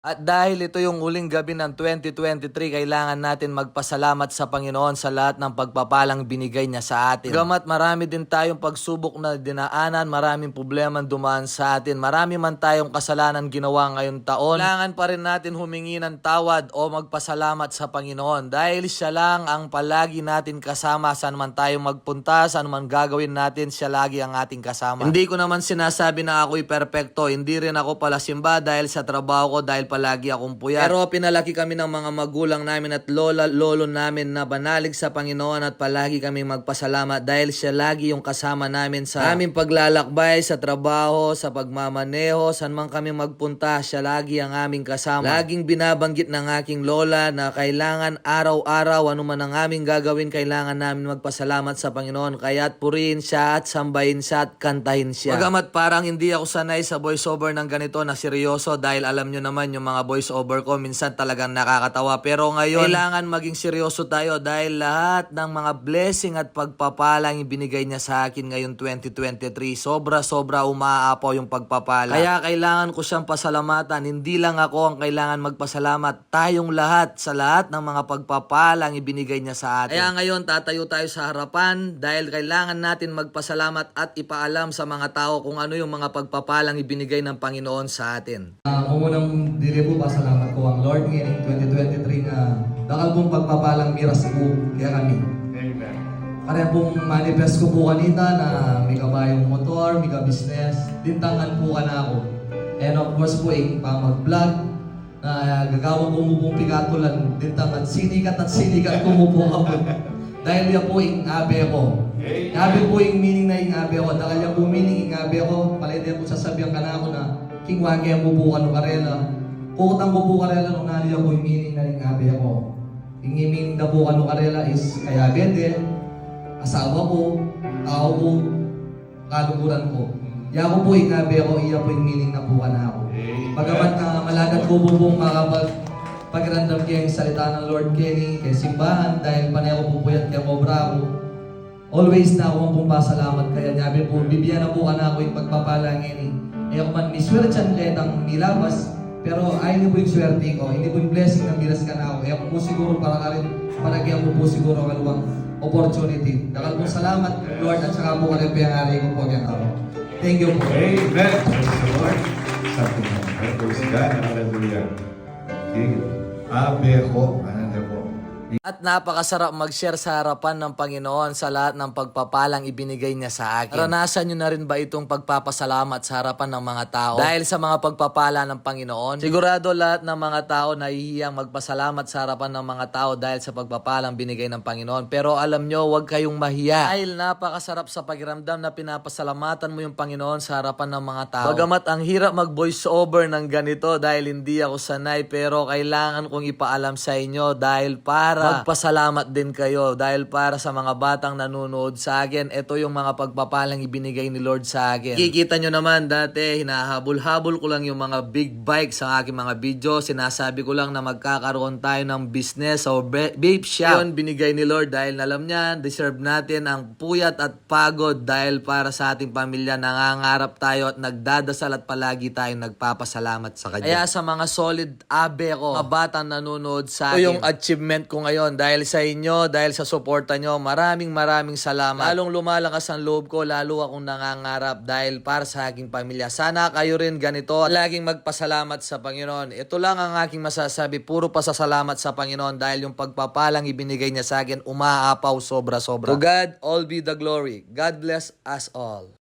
At dahil ito yung uling gabi ng 2023, kailangan natin magpasalamat sa Panginoon sa lahat ng pagpapalang binigay niya sa atin. Gamat marami din tayong pagsubok na dinaanan, maraming problema dumaan sa atin, marami man tayong kasalanan ginawa ngayong taon, kailangan pa rin natin humingi ng tawad o magpasalamat sa Panginoon dahil siya lang ang palagi natin kasama saan man tayo magpunta, saan man gagawin natin, siya lagi ang ating kasama. Hindi ko naman sinasabi na ako'y perpekto, hindi rin ako palasimba dahil sa trabaho ko, dahil palagi akong puyat. Pero pinalaki kami ng mga magulang namin at lolo namin na banalig sa Panginoon at palagi kami magpasalamat dahil siya lagi yung kasama namin sa aming paglalakbay, sa trabaho, sa pagmamaneho, saan man kami magpunta, siya lagi ang aming kasama. Laging binabanggit ng aking lola na kailangan araw-araw, ano man ang aming gagawin, kailangan namin magpasalamat sa Panginoon. Kaya't purihin siya at sambahin siya at kantahin siya. Bagamat parang hindi ako sanay sa voiceover ng ganito na seryoso dahil alam nyo naman yung mga voice over ko minsan talagang nakakatawa, pero ngayon kailangan maging seryoso tayo dahil lahat ng mga blessing at pagpapalang ibinigay niya sa akin ngayon 2023, sobra umaapaw yung pagpapala. Kaya kailangan ko siyang pasalamatan. Hindi lang ako ang kailangan magpasalamat, tayong lahat sa lahat ng mga pagpapalang ibinigay niya sa atin. Kaya ngayon tatayo tayo sa harapan dahil kailangan natin magpasalamat at ipaalam sa mga tao kung ano yung mga pagpapalang ibinigay ng Panginoon sa atin. Umunang dili po, pasalamat ko ang Lord ngayong 2023 na dakal pong pagpapalang miras po kaya kami. Amen. Kaya pong manifest ko po kanina na may kabayong motor, may ka-business, dintangan po ka na ako. And of course po pa mag-vlog, na gagawang ko mo pong pikatulan, dintangan sinikat ko mo po ako. Dahil yan po abe ko. Abe po yung meaning na abe ko. Dahil yan po meaning abe ko, palay din po sasabihan ka na ako na king wagi ang bubukan ng karela. Kukutang bubukan karela nung naliya ko yung meaning na yung abe ko. Yung meaning na bubukan ng karela is kaya bende, asawa ko, tao ko, kaluguran ko. Iya ko po yung abe ko, iya po yung meaning na bukan na ako. Pagamat malagat ko bubong pagramdam kayo yung salita ng Lord Kenny, kay simbahan, dahil panay ako pupuyat kay mo bravo. Always na ako pong pasalamat kaya niyabi po, bibigyan na po ka na ako yung pagpapalangin eh. Eh ako man miswerchan kahit ang nilabas, pero ay hindi po yung swerte ko, hindi po yung blessing na miras ka na ako. Eh ako po siguro para ka rin, panagyan ko po siguro kaluwang opportunity. Dakal po salamat Lord at saka po ka rin piyangari ko po kaya ako. Thank you po. Amen. Praise the Lord. Something like praise God. Hallelujah. Okay. Abejo. Ano po? At napakasarap mag-share sa harapan ng Panginoon sa lahat ng pagpapalang ibinigay niya sa akin. Naranasan nyo na rin ba itong pagpapasalamat sa harapan ng mga tao dahil sa mga pagpapala ng Panginoon? Sigurado lahat ng mga tao nahihiyang magpasalamat sa harapan ng mga tao dahil sa pagpapalang binigay ng Panginoon. Pero alam nyo, huwag kayong mahiya dahil napakasarap sa pakiramdam na pinapasalamatan mo yung Panginoon sa harapan ng mga tao. Bagamat ang hirap mag-voice over ng ganito dahil hindi ako sanay, pero kailangan kong ipaalam sa inyo dahil para magpasalamat din kayo dahil para sa mga batang nanonood sa akin, ito yung mga pagpapalang ibinigay ni Lord sa akin. Kikita nyo naman dati, hinahabol-habol ko lang yung mga big bikes sa aking mga video. Sinasabi ko lang na magkakaroon tayo ng business o babe shop. Yun binigay ni Lord dahil alam niya, deserve natin ang puyat at pagod dahil para sa ating pamilya nangangarap tayo at nagdadasal at palagi tayong nagpapasalamat sa Kanya. Kaya sa mga solid abe ko, mga batang nanonood sa akin, ito yung achievement ko ngayon dahil sa inyo, dahil sa suporta nyo, maraming salamat. Lalong lumalakas ang loob ko, lalo akong nangangarap dahil para sa aking pamilya. Sana kayo rin ganito at laging magpasalamat sa Panginoon. Ito lang ang aking masasabi, puro pasasalamat sa Panginoon dahil yung pagpapalang ibinigay niya sa akin, umaapaw sobra. To God, all be the glory. God bless us all.